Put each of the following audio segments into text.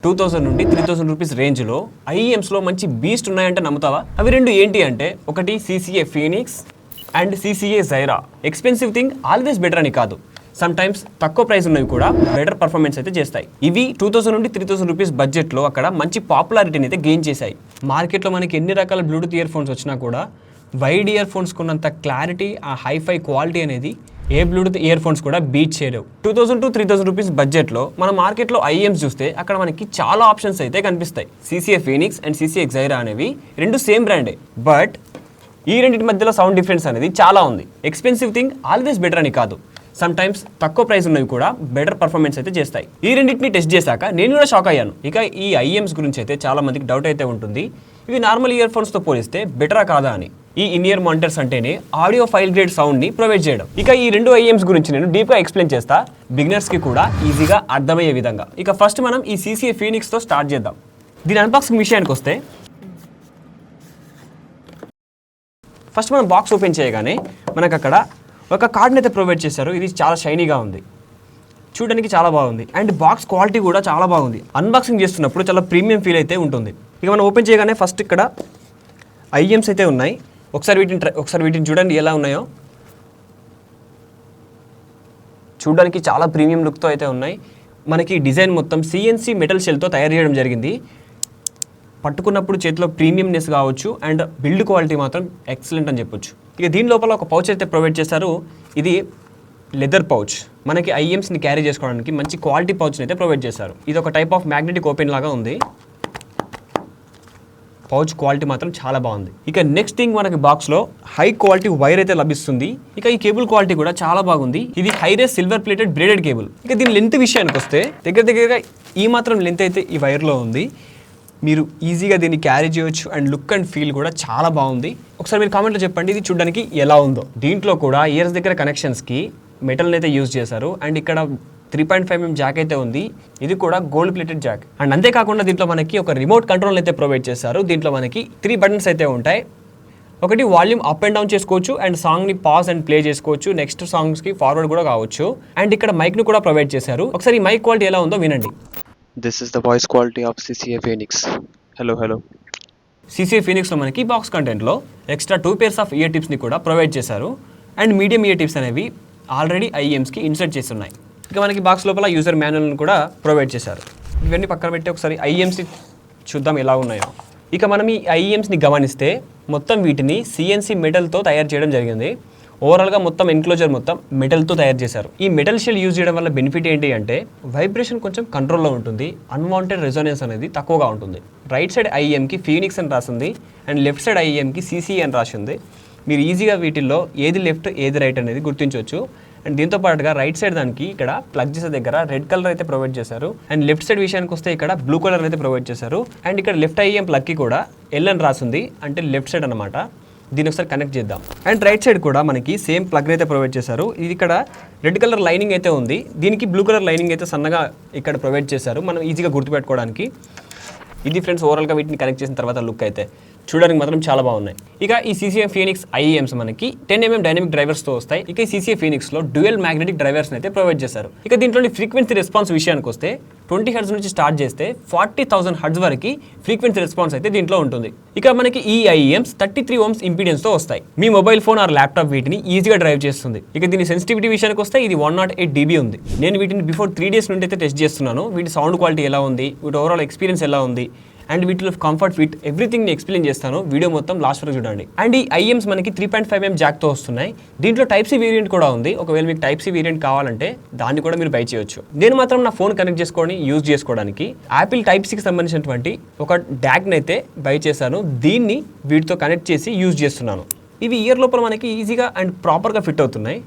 2000 నుండి 3000 రూపీస్ రేంజ్లో ఐఈఎమ్స్లో మంచి బీస్ట్ ఉన్నాయంటే నమ్ముతావా? అవి రెండు ఏంటి అంటే, ఒకటి CCA Phoenix and CCA Jaira. Expensive thing always better అని కాదు, సమ్ టైమ్స్ తక్కువ ప్రైస్ ఉన్నవి కూడా బెటర్ పర్ఫార్మెన్స్ అయితే చేస్తాయి. ఇవి 2000 నుండి 3000 రూపీస్ బడ్జెట్లో అక్కడ మంచి పాపులారిటీని అయితే గెయిన్ చేశాయి. మార్కెట్లో మనకి ఎన్ని రకాల బ్లూటూత్ ఇయర్ ఫోన్స్ వచ్చినా కూడా వైడ్ ఇయర్ ఫోన్స్ కొన్నంత క్లారిటీ, ఆ హైఫై క్వాలిటీ అనేది ఏ బ్లూటూత్ ఇయర్ ఫోన్స్ కూడా బీట్ చేయలేవు. 2000 to 3000 రూపీస్ బడ్జెట్లో మన మార్కెట్లో ఐఎమ్స్ చూస్తే అక్కడ మనకి చాలా ఆప్షన్స్ అయితే కనిపిస్తాయి. CCA Phoenix and CCA Jaira అనేవి రెండు సేమ్ బ్రాండే, బట్ ఈ రెండింటి మధ్యలో సౌండ్ డిఫరెన్స్ అనేది చాలా ఉంది. ఎక్స్పెన్సివ్ థింగ్ ఆల్వేస్ బెటర్ అని కాదు, సమ్ టైమ్స్ తక్కువ ప్రైస్ ఉన్నవి కూడా బెటర్ పర్ఫార్మెన్స్ అయితే చేస్తాయి. ఈ రెండింటిని టెస్ట్ చేశాక నేను కూడా షాక్ అయ్యాను. ఇక ఈ ఐఎమ్స్ గురించి అయితే చాలా మందికి డౌట్ అయితే ఉంటుంది, ఇవి నార్మల్ ఇయర్ ఫోన్స్తో పోలిస్తే బెటరా కాదా అని. ఈ ఇన్ ఇయర్ మానిటర్స్ అంటేనే ఆడియో ఫైల్ గ్రేడ్ సౌండ్ని ప్రొవైడ్ చేయడం. ఇక ఈ రెండు ఐఎమ్స్ గురించి నేను డీప్గా ఎక్స్ప్లెయిన్ చేస్తా, బిగినర్స్కి కూడా ఈజీగా అర్థమయ్యే విధంగా. ఇక ఫస్ట్ మనం ఈ CCA ఫీనిక్స్తో స్టార్ట్ చేద్దాం. దీని అన్బాక్సింగ్ విషయానికి వస్తే, ఫస్ట్ మనం బాక్స్ ఓపెన్ చేయగానే మనకు అక్కడ ఒక కార్డ్ని అయితే ప్రొవైడ్ చేశారు. ఇది చాలా షైనీగా ఉంది, చూడడానికి చాలా బాగుంది, అండ్ బాక్స్ క్వాలిటీ కూడా చాలా బాగుంది. అన్బాక్సింగ్ చేస్తున్నప్పుడు చాలా ప్రీమియం ఫీల్ అయితే ఉంటుంది. ఇక మనం ఓపెన్ చేయగానే ఫస్ట్ ఇక్కడ ఐఎమ్స్ అయితే ఉన్నాయి. ఒకసారి వీటిని చూడండి ఎలా ఉన్నాయో. చూడడానికి చాలా ప్రీమియం లుక్తో అయితే ఉన్నాయి. మనకి డిజైన్ మొత్తం CNC మెటల్ షెల్తో తయారు చేయడం జరిగింది. పట్టుకున్నప్పుడు చేతిలో ప్రీమియంనెస్ కావచ్చు, అండ్ బిల్డ్ క్వాలిటీ మాత్రం ఎక్సలెంట్ అని చెప్పొచ్చు. ఇక దీని లోపల ఒక పౌచ్ అయితే ప్రొవైడ్ చేశారు. ఇది లెదర్ పౌచ్, మనకి ఐఎమ్స్ని క్యారీ చేసుకోవడానికి మంచి క్వాలిటీ పౌచ్ని అయితే ప్రొవైడ్ చేశారు. ఇది ఒక టైప్ ఆఫ్ మ్యాగ్నెటిక్ ఓపెన్ లాగా ఉంది. పౌచ్ క్వాలిటీ మాత్రం చాలా బాగుంది. ఇక నెక్స్ట్ థింగ్, మనకి బాక్స్లో హై క్వాలిటీ వైర్ అయితే లభిస్తుంది. ఇక ఈ కేబుల్ క్వాలిటీ కూడా చాలా బాగుంది. ఇది high-rise silver plated braided cable. ఇక దీని లెంత్ విషయానికి వస్తే దగ్గరగా ఈ మాత్రం లెంత్ అయితే ఈ వైర్లో ఉంది. మీరు ఈజీగా దీన్ని క్యారీ చేయొచ్చు, అండ్ లుక్ అండ్ ఫీల్ కూడా చాలా బాగుంది. ఒకసారి మీరు కామెంట్లో చెప్పండి ఇది చూడడానికి ఎలా ఉందో. దీంట్లో కూడా ఇయర్స్ దగ్గర కనెక్షన్స్కి మెటల్ని అయితే యూజ్ చేశారు, అండ్ ఇక్కడ 3.5mm జాక్ అయితే ఉంది. ఇది కూడా గోల్డ్ ప్లేటెడ్ జాక్. అండ్ అంతేకాకుండా దీంట్లో మనకి ఒక రిమోట్ కంట్రోల్ అయితే ప్రొవైడ్ చేశారు. దీంట్లో మనకి 3 బటన్స్ అయితే ఉంటాయి. ఒకటి వాల్యూమ్ అప్ అండ్ డౌన్ చేసుకోవచ్చు, అండ్ సాంగ్ని పాజ్ అండ్ ప్లే చేసుకోవచ్చు. నెక్స్ట్ సాంగ్స్కి ఫార్వర్డ్ కూడా కావచ్చు. అండ్ ఇక్కడ మైక్ను కూడా ప్రొవైడ్ చేశారు. ఒకసారి ఈ మైక్ క్వాలిటీ ఎలా ఉందో వినండి. This is the voice quality of CCA Phoenix. Hello. CCA ఫీనిక్స్లో మనకి బాక్స్ కంటెంట్లో ఎక్స్ట్రా 2 pairs ఆఫ్ ఇయర్ టిప్స్ని కూడా ప్రొవైడ్ చేశారు. అండ్ మీడియం ఇయర్ టిప్స్ అనేవి ఆల్రెడీ ఐఎమ్స్కి ఇన్సర్ట్ చేసి ఉన్నాయి. ఇక మనకి బాక్స్ లోపల యూజర్ మాన్యువల్ని కూడా ప్రొవైడ్ చేశారు. ఇవన్నీ పక్కన పెట్టి ఒకసారి ఐఎమ్స్ని చూద్దాం ఎలా ఉన్నాయో. ఇక మనం ఈ ఐఎమ్స్ని గమనిస్తే మొత్తం వీటిని CNC మెటల్తో తయారు చేయడం జరిగింది. ఓవరాల్గా మొత్తం ఎన్క్లోజర్ మొత్తం మెటల్తో తయారు చేశారు. ఈ మెటల్ షెల్ యూజ్ చేయడం వల్ల బెనిఫిట్ ఏంటి అంటే, వైబ్రేషన్ కొంచెం కంట్రోల్లో ఉంటుంది, అన్వాంటెడ్ రెజోనెన్స్ అనేది తక్కువగా ఉంటుంది. రైట్ సైడ్ ఐఎమ్కి ఫీనిక్స్ అని రాసింది, అండ్ లెఫ్ట్ సైడ్ ఐఎమ్కి CCA అని రాసింది. మీరు ఈజీగా వీటిల్లో ఏది లెఫ్ట్ ఏది రైట్ అనేది గుర్తించవచ్చు. అండ్ దీంతో పాటుగా రైట్ సైడ్ దానికి ఇక్కడ ప్లగ్ చేసే దగ్గర రెడ్ కలర్ అయితే ప్రొవైడ్ చేశారు. అండ్ లెఫ్ట్ సైడ్ విషయానికి వస్తే ఇక్కడ బ్లూ కలర్ అయితే ప్రొవైడ్ చేశారు. అండ్ ఇక్కడ లెఫ్ట్ ఐఎం ప్లగ్కి కూడా L అని రాసింది, అంటే లెఫ్ట్ సైడ్ అనమాట. దీన్ని ఒకసారి కనెక్ట్ చేద్దాం. అండ్ రైట్ సైడ్ కూడా మనకి సేమ్ ప్లగ్ అయితే ప్రొవైడ్ చేశారు. ఇది ఇక్కడ రెడ్ కలర్ లైనింగ్ అయితే ఉంది, దీనికి బ్లూ కలర్ లైనింగ్ అయితే సన్నగా ఇక్కడ ప్రొవైడ్ చేశారు, మనం ఈజీగా గుర్తుపెట్టుకోవడానికి. ఇది ఫ్రెండ్స్ ఓవరాల్గా వీటిని కనెక్ట్ చేసిన తర్వాత లుక్ అయితే చూడడానికి మాత్రం చాలా బాగున్నాయి. ఇక ఈ CCA ఫీనిక్స్ ఐఎమ్స్ మనకి 10mm డైనమిక్ డ్రైవర్స్తో వస్తాయి. ఇక ఈ CCA ఫీనిక్స్లో డ్యూయల్ మ్యాగ్నెటిక్ డ్రైవర్స్ని అయితే ప్రొవైడ్ చేశారు. ఇక దీంట్లోని ఫ్రీక్వెన్సీ రెస్పాన్స్ విషయానికి వస్తే 20 Hz నుంచి స్టార్ట్ చేస్తే 40,000 Hz వరకు ఫ్రీక్వెన్సీ రెస్పాన్స్ అయితే దీంట్లో ఉంటుంది. ఇక మనకి ఈ ఐఎమ్స్ 33 ohms ఇంపీడెన్స్తో వస్తాయి. మీ మొబైల్ ఫోన్ ఆర్ ల్యాప్టాప్ వీటిని ఈజీగా డ్రైవ్ చేస్తుంది. ఇక దీని సెన్సిటివిటీ విషయానికి వస్తే ఇది 108 dB ఉంది. నేను వీటిని బిఫోర్ 3 days నుండి అయితే టెస్ట్ చేస్తున్నాను. వీటి సౌండ్ క్వాలిటీ ఎలా ఉంది, వీటి ఓవరాల్ ఎక్స్పీరియన్స్ ఎలా ఉంది, అండ్ వీటిలో కంఫర్ట్ ఫిట్ ఎవ్రీథింగ్ని ఎక్స్ప్లెయిన్ చేస్తాను. వీడియో మొత్తం లాస్ట్ వరకు చూడండి. అండ్ ఈ ఐఎమ్స్ మనకి 3.5mm జాక్తో వస్తున్నాయి. దీంట్లో Type-C వేరియంట్ కూడా ఉంది. ఒకవేళ మీకు Type-C వేరియంట్ కావాలంటే దాన్ని కూడా మీరు బై చేయొచ్చు. నేను మాత్రం నా ఫోన్ కనెక్ట్ చేసుకొని యూజ్ చేసుకోవడానికి యాపిల్ Type-Cకి సంబంధించినటువంటి ఒక డాక్ని అయితే బై చేశాను. దీన్ని వీటితో కనెక్ట్ చేసి యూజ్ చేస్తున్నాను. ఇవి ఇయర్ లోపల మనకి ఈజీగా అండ్ ప్రాపర్గా ఫిట్ అవుతున్నాయి.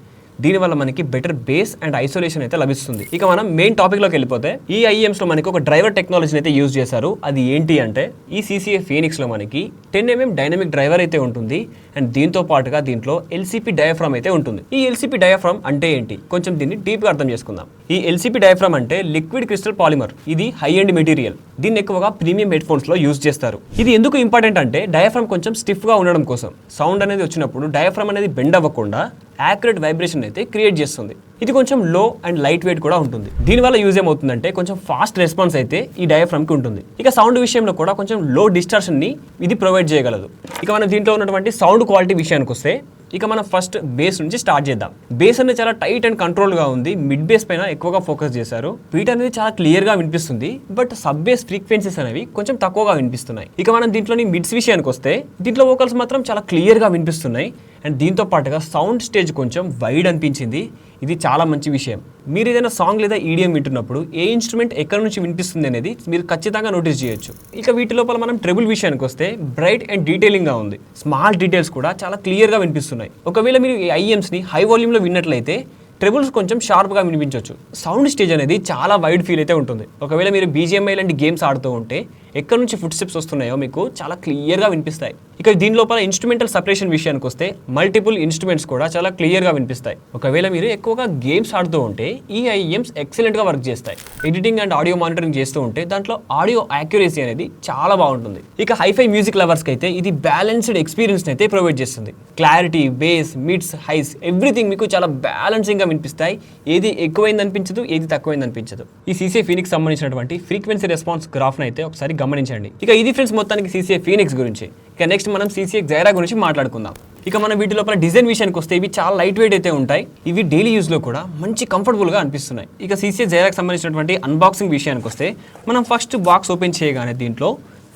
దీనివల్ల మనకి బెటర్ బేస్ అండ్ ఐసోలేషన్ అయితే లభిస్తుంది. ఇక మనం మెయిన్ టాపిక్లోకి వెళ్ళిపోతే, ఈ ఐఎమ్స్లో మనకి ఒక డ్రైవర్ టెక్నాలజీని అయితే యూజ్ చేశారు. అది ఏంటి అంటే, ఈ CCA ఫీనిక్స్లో మనకి 10mm డైనమిక్ డ్రైవర్ అయితే ఉంటుంది. అండ్ దీంతో పాటుగా దీంట్లో LCP డయాఫ్రామ్ అయితే ఉంటుంది. ఈ LCP డయాఫ్రామ్ అంటే ఏంటి, కొంచెం దీన్ని డీప్గా అర్థం చేసుకుందాం. ఈ LCP డయాఫ్రామ్ అంటే లిక్విడ్ క్రిస్టల్ పాలిమర్. ఇది హై ఎండ్ మెటీరియల్. దీన్ని ఎక్కువగా ప్రీమియం హెడ్ ఫోన్స్లో యూజ్ చేస్తారు. ఇది ఎందుకు ఇంపార్టెంట్ అంటే, డయాఫ్రామ్ కొంచెం స్టిఫ్గా ఉండడం కోసం. సౌండ్ అనేది వచ్చినప్పుడు డయాఫ్రామ్ అనేది బెండ్ అవ్వకుండా యాక్యురేట్ వైబ్రేషన్ అయితే క్రియేట్ చేస్తుంది. ఇది కొంచెం లో అండ్ లైట్ వెయిట్ కూడా ఉంటుంది. దీనివల్ల యూజ్ ఏమవుతుందంటే కొంచెం ఫాస్ట్ రెస్పాన్స్ అయితే ఈ డయాఫ్రమ్ కి ఉంటుంది. ఇక సౌండ్ విషయంలో కూడా కొంచెం లో డిస్టార్షన్ ని ఇది ప్రొవైడ్ చేయగలదు. ఇక మనం దీంట్లో ఉన్నటువంటి సౌండ్ క్వాలిటీ విషయానికి వస్తే ఇక మనం ఫస్ట్ బేస్ నుంచి స్టార్ట్ చేద్దాం. బేస్ అనేది చాలా టైట్ అండ్ కంట్రోల్ గా ఉంది. మిడ్ బేస్ పైన ఎక్కువగా ఫోకస్ చేశారు. బీట్ అనేది చాలా క్లియర్ గా వినిపిస్తుంది. బట్ సబ్ బేస్ ఫ్రీక్వెన్సీస్ అనేవి కొంచెం తక్కువగా వినిపిస్తున్నాయి. ఇక మనం దీంట్లోని మిడ్స్ విషయానికి వస్తే దీంట్లో వోకల్స్ మాత్రం చాలా క్లియర్ గా వినిపిస్తున్నాయి. అండ్ దీంతో పాటుగా సౌండ్ స్టేజ్ కొంచెం వైడ్ అనిపించింది. ఇది చాలా మంచి విషయం. మీరు ఏదైనా సాంగ్ లేదా ఈడియం వింటున్నప్పుడు ఏ ఇన్స్ట్రుమెంట్ ఎక్కడి నుంచి వినిపిస్తుంది అనేది మీరు ఖచ్చితంగా నోటీస్ చేయొచ్చు. ఇక వీటి లోపల మనం ట్రెబుల్ విషయానికి వస్తే బ్రైట్ అండ్ డీటెయిలింగ్ గా ఉంది. స్మాల్ డీటెయిల్స్ కూడా చాలా క్లియర్ గా వినిపిస్తున్నాయి. ఒకవేళ మీరు ఈ ఐఎమ్స్ ని హై వాల్యూమ్ లో విన్నట్లయితే ట్రెబుల్స్ కొంచెం షార్ప్గా వినిపించవచ్చు. సౌండ్ స్టేజ్ అనేది చాలా వైడ్ ఫీల్ అయితే ఉంటుంది. ఒకవేళ మీరు బీజిఎంఐ లాంటి గేమ్స్ ఆడుతూ ఉంటే ఎక్కడి నుంచి ఫుట్ స్టెప్స్ వస్తున్నాయో మీకు చాలా క్లియర్గా వినిపిస్తాయి. ఇక దీని లోపల ఇన్స్ట్రుమెంటల్ సపరేషన్ విషయానికి వస్తే మల్టిపుల్ ఇన్స్ట్రుమెంట్స్ కూడా చాలా క్లియర్గా వినిపిస్తాయి. ఒకవేళ మీరు ఎక్కువగా గేమ్స్ ఆడుతూ ఉంటే ఈ ఐఎమ్స్ ఎక్సలెంట్గా వర్క్ చేస్తాయి. ఎడిటింగ్ అండ్ ఆడియో మానిటరింగ్ చేస్తూ ఉంటే దాంట్లో ఆడియో యాక్యురసీ అనేది చాలా బాగుంటుంది. ఇక హైఫై మ్యూజిక్ లవర్స్కి అయితే ఇది బ్యాలెన్స్డ్ ఎక్స్పీరియన్స్ అయితే ప్రొవైడ్ చేస్తుంది. Clarity, bass, mids, highs everything మీకు చాలా బ్యాలెన్సింగ్గా వినిపిస్తాయి. ఏది ఎక్కువైంది అనిపించదు, ఏది తక్కువైంది అనిపించదు. ఈ CCA ఫీనిక్స్ సంబంధించినటువంటి ఫ్రీక్వెన్సీ రెస్పాన్స్ గ్రాఫ్ను అయితే ఒకసారి గమనించండి. ఇక ఇది ఫ్రెండ్స్ మొత్తానికి CCA ఫీనిక్స్ గురించి. ఇక నెక్స్ట్ మనం CCA జైరా గురించి మాట్లాడుకుందాం. ఇక మనం వీటి లోపల డిజైన్ విషయానికి వస్తే ఇవి చాలా లైట్ వెయిట్ అయితే ఉంటాయి. ఇవి డైలీ యూజ్లో కూడా మంచి కంఫర్టబుల్గా అనిపిస్తున్నాయి. ఇక CCA జైరాకి సంబంధించినటువంటి అన్బాక్సింగ్ విషయానికి వస్తే మనం ఫస్ట్ బాక్స్ ఓపెన్ చేయగానే దీంట్లో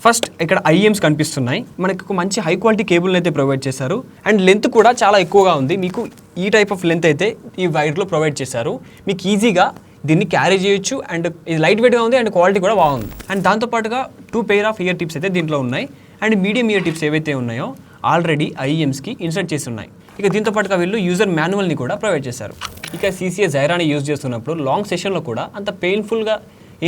ఫస్ట్ ఇక్కడ ఐఎమ్స్ కనిపిస్తున్నాయి. మనకి ఒక మంచి హై క్వాలిటీ కేబుల్ని అయితే ప్రొవైడ్ చేశారు. అండ్ లెంత్ కూడా చాలా ఎక్కువగా ఉంది. మీకు ఈ టైప్ ఆఫ్ లెంత్ అయితే ఈ వైర్లో ప్రొవైడ్ చేశారు. మీకు ఈజీగా దీన్ని క్యారీ చేయొచ్చు. అండ్ ఇది లైట్ వెయిట్గా ఉంది అండ్ క్వాలిటీ కూడా బాగుంది. అండ్ దాంతోపాటుగా 2 పెయిర్ ఆఫ్ ఇయర్ టిప్స్ అయితే దీంట్లో ఉన్నాయి. అండ్ మీడియం ఇయర్ టిప్స్ ఏవైతే ఉన్నాయో ఆల్రెడీ ఐఎమ్స్కి ఇన్సర్ట్ చేసి ఉన్నాయి. ఇక దీంతో పాటుగా వీళ్ళు యూజర్ మాన్యువల్ని కూడా ప్రొవైడ్ చేశారు. ఇక CCA జైరాని యూజ్ చేస్తున్నప్పుడు లాంగ్ సెషన్లో కూడా అంత పెయిన్ఫుల్గా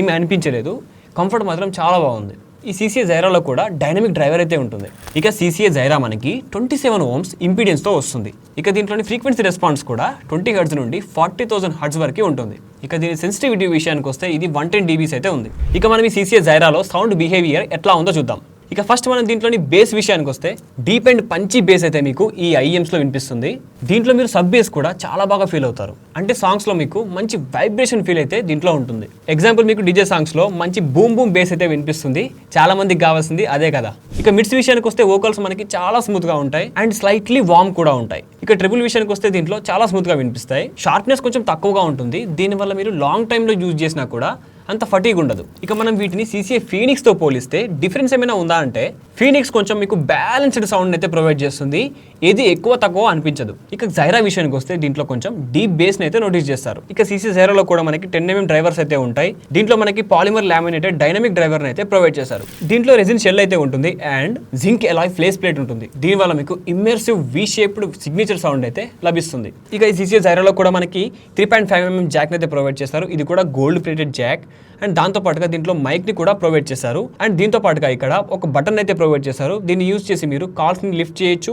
ఏమీ అనిపించలేదు. కంఫర్ట్ మాత్రం చాలా బాగుంది. ఈ CCA జైరాలో కూడా డైనమిక్ డ్రైవర్ అయితే ఉంటుంది. ఇక CCA జైరా మనకి 27 ohms ఇంపీడియన్స్తో వస్తుంది. ఇక దీంట్లోని ఫ్రీక్వెన్సీ రెస్పాన్స్ కూడా 20 Hz నుండి 40,000 Hz వరకు ఉంటుంది. ఇక దీని సెన్సిటివిటీ విషయానికి వస్తే ఇది 110 dB అయితే ఉంది. ఇక మనం ఈ CCA జైరాలో సౌండ్ బిహేవియర్ ఎట్లా ఉందో చూద్దాం. ఇక ఫస్ట్ మనం దీంట్లోని బేస్ విషయానికి వస్తే డీప్ అండ్ పంచీ బేస్ అయితే మీకు ఈ ఐఎమ్స్లో వినిపిస్తుంది. దీంట్లో మీరు సబ్ బేస్ కూడా చాలా బాగా ఫీల్ అవుతారు. అంటే సాంగ్స్లో మీకు మంచి వైబ్రేషన్ ఫీల్ అయితే దీంట్లో ఉంటుంది. ఎగ్జాంపుల్ మీకు DJ సాంగ్స్లో మంచి బూమ్ బూమ్ బేస్ అయితే వినిపిస్తుంది. చాలా మందికి కావాల్సింది అదే కదా. ఇక మిడ్స్ విషయానికి వస్తే వోకల్స్ మనకి చాలా స్మూత్గా ఉంటాయి అండ్ స్లైట్లీ వార్మ్ కూడా ఉంటాయి. ఇక ట్రిపుల్ విషయానికి వస్తే దీంట్లో చాలా స్మూత్గా వినిపిస్తాయి. షార్ప్నెస్ కొంచెం తక్కువగా ఉంటుంది. దీనివల్ల మీరు లాంగ్ టైంలో యూజ్ చేసినా కూడా అంత ఫటీగ్ ఉండదు. ఇక మనం వీటిని CCA ఫీనిక్స్తో పోలిస్తే డిఫరెన్స్ ఏమైనా ఉందా అంటే ఫీనిక్స్ కొంచెం మీకు బ్యాలెన్స్డ్ సౌండ్ అయితే ప్రొవైడ్ చేస్తుంది. ఏది ఎక్కువ తక్కువ అనిపించదు. ఇక జైరా విషయానికి వస్తే దీంట్లో కొంచెం డీప్ బేస్ని అయితే నోటీస్ చేస్తారు. ఇక CCA జైరాలో కూడా మనకి 10 mm డ్రైవర్స్ అయితే ఉంటాయి. దీంట్లో మనకి పాలిమర్ లామినేటెడ్ డైనమిక్ డ్రైవర్ని అయితే ప్రొవైడ్ చేశారు. దీంట్లో రెజిన్ షెల్ అయితే ఉంటుంది and zinc Alai flies plate ఉంటుంది. దీనివల్ల మీకు immersive V shaped signature sound అయితే లభిస్తుంది. ఇక ఈ CCA జైరాలో కూడా మనకి 3.5 mm జాక్ అయితే ప్రొవైడ్ చేస్తారు. ఇది కూడా గోల్డ్ ప్లేటెడ్ జాక్. అండ్ దాంతో పాటుగా దీంట్లో మైక్ని కూడా ప్రొవైడ్ చేశారు. అండ్ దీంతో పాటుగా ఇక్కడ ఒక బటన్ అయితే ప్రొవైడ్ చేశారు. దీన్ని యూజ్ చేసి మీరు కాల్స్ని లిఫ్ట్ చేయొచ్చు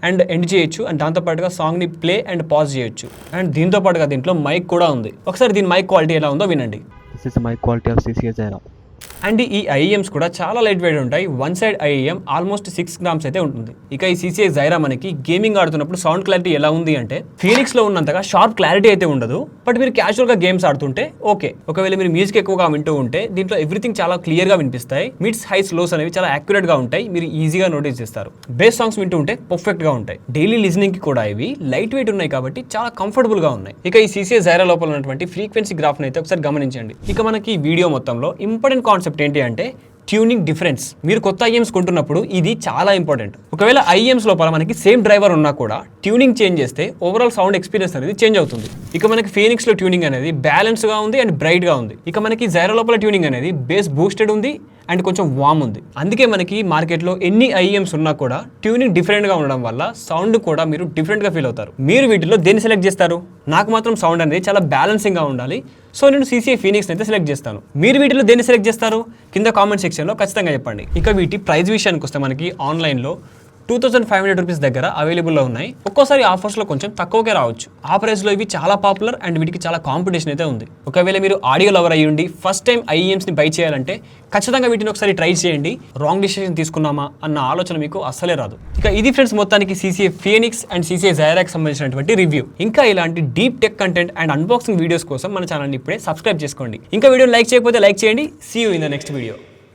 అండ్ ఎండ్ చేయొచ్చు. అండ్ దాంతో పాటుగా సాంగ్ని ప్లే అండ్ పాజ్ చేయొచ్చు. అండ్ దీంతో పాటుగా దీంట్లో మైక్ కూడా ఉంది. ఒకసారి దీని మైక్ క్వాలిటీ ఎలా ఉందో వినండి. This is the mic quality of CCA జైరా. అండ్ ఈ ఐఎమ్స్ కూడా చాలా లైట్ వెయిట్ ఉంటాయి. One side IEM almost 6 grams అయితే ఉంటుంది. ఇక ఈ CCA జైరా మనకి గేమింగ్ ఆడుతున్నప్పుడు సౌండ్ క్లారిటీ ఎలా ఉంది అంటే ఫీనిక్స్లో ఉన్నంతగా షార్ప్ క్లారిటీ అయితే ఉండదు. బట్ మీరు క్యాజువల్గా గేమ్స్ ఆడుతుంటే ఓకే. ఒకవేళ మీరు మ్యూజిక్ ఎక్కువగా వింటూ ఉంటే దీంట్లో ఎవ్రీథింగ్ చాలా క్లియర్గా వినిపిస్తాయి. మిడ్స్, హైస్, లోస్ అనేవి చాలా యాక్యురేట్గా ఉంటాయి. మీరు ఈజీగా నోటీస్ చేస్తారు. బేస్ సాంగ్స్ వింటూ ఉంటే పర్ఫెక్ట్గా ఉంటాయి. డైలీ లిజనింగ్కి కూడా ఇవి లైట్ వెయిట్ ఉన్నాయి కాబట్టి చాలా కంఫర్టబుల్గా ఉన్నాయి. ఇక ఈ CCA జైరా లోపల ఉన్నటువంటి ఫ్రీక్వెన్సీ గ్రాఫ్ని అయితే ఒకసారి గమనించండి. ఇక మనకి వీడియో మొత్తంలో ఇంపార్టెంట్ కాన్సెప్ట్ ఏంటి అంటే ట్యూనింగ్ డిఫరెన్స్. మీరు కొత్త ఐఎమ్స్ కొంటున్నప్పుడు ఇది చాలా ఇంపార్టెంట్. ఒకవేళ ఐఎమ్స్ లోపల మనకి సేమ్ డ్రైవర్ ఉన్నా కూడా ట్యూనింగ్ చేంజ్ చేస్తే ఓవరాల్ సౌండ్ ఎక్స్పీరియన్స్ అనేది చేంజ్ అవుతుంది. ఇక మనకి ఫీనిక్స్లో ట్యూనింగ్ అనేది బ్యాలెన్స్గా ఉంది అండ్ బ్రైట్గా ఉంది. ఇక మనకి జైరా లోపల ట్యూనింగ్ అనేది బేస్ బూస్టెడ్ ఉంది అండ్ కొంచెం వామ్ ఉంది. అందుకే మనకి మార్కెట్లో ఎన్ని ఐఎమ్స్ ఉన్నా కూడా ట్యూనింగ్ డిఫరెంట్గా ఉండడం వల్ల సౌండ్ కూడా మీరు డిఫరెంట్గా ఫీల్ అవుతారు. మీరు వీటిలో దేన్ని సెలెక్ట్ చేస్తారు? నాకు మాత్రం సౌండ్ అనేది చాలా బ్యాలెన్సింగ్గా ఉండాలి. సో నేను CCA ఫీనిక్స్ అయితే సెలెక్ట్ చేస్తాను. మీరు వీటిలో దేన్ని సెలెక్ట్ చేస్తారు? కింద కామెంట్ సెక్షన్లో ఖచ్చితంగా చెప్పండి. ఇక వీటి ప్రైస్ విషయానికి వస్తే మనకి ఆన్లైన్లో 2500 రూపీస్ దగ్గర అవైలబుల్లో ఉన్నాయి. ఒక్కోసారి ఆఫర్స్లో కొంచెం తక్కువకే రావచ్చు. ఆ ప్రైస్లో ఇవి చాలా పాపులర్ అండ్ వీటికి చాలా కాంపిటీషన్ అయితే ఉంది. ఒకవేళ మీరు ఆడియో లవర్ అయ్యుండి ఫస్ట్ టైం ఐఈఎమ్స్ని బై చేయాలంటే ఖచ్చితంగా వీటిని ఒకసారి ట్రై చేయండి. రాంగ్ డిసిషన్ తీసుకున్నామా అన్న ఆలోచన మీకు అస్సలే రాదు. ఇక ఇది ఫ్రెండ్స్ మొత్తానికి CCA Phoenix and CCA Zyrac సంబంధించినటువంటి రివ్యూ. ఇంకా ఇలాంటి deep tech content and unboxing videos కోసం మన ఛానల్ని ఇప్పుడే సబ్స్క్రైబ్ చేసుకోండి. ఇంకా వీడియోని లైక్ చేయకపోతే లైక్ చేయండి. See you in the next video.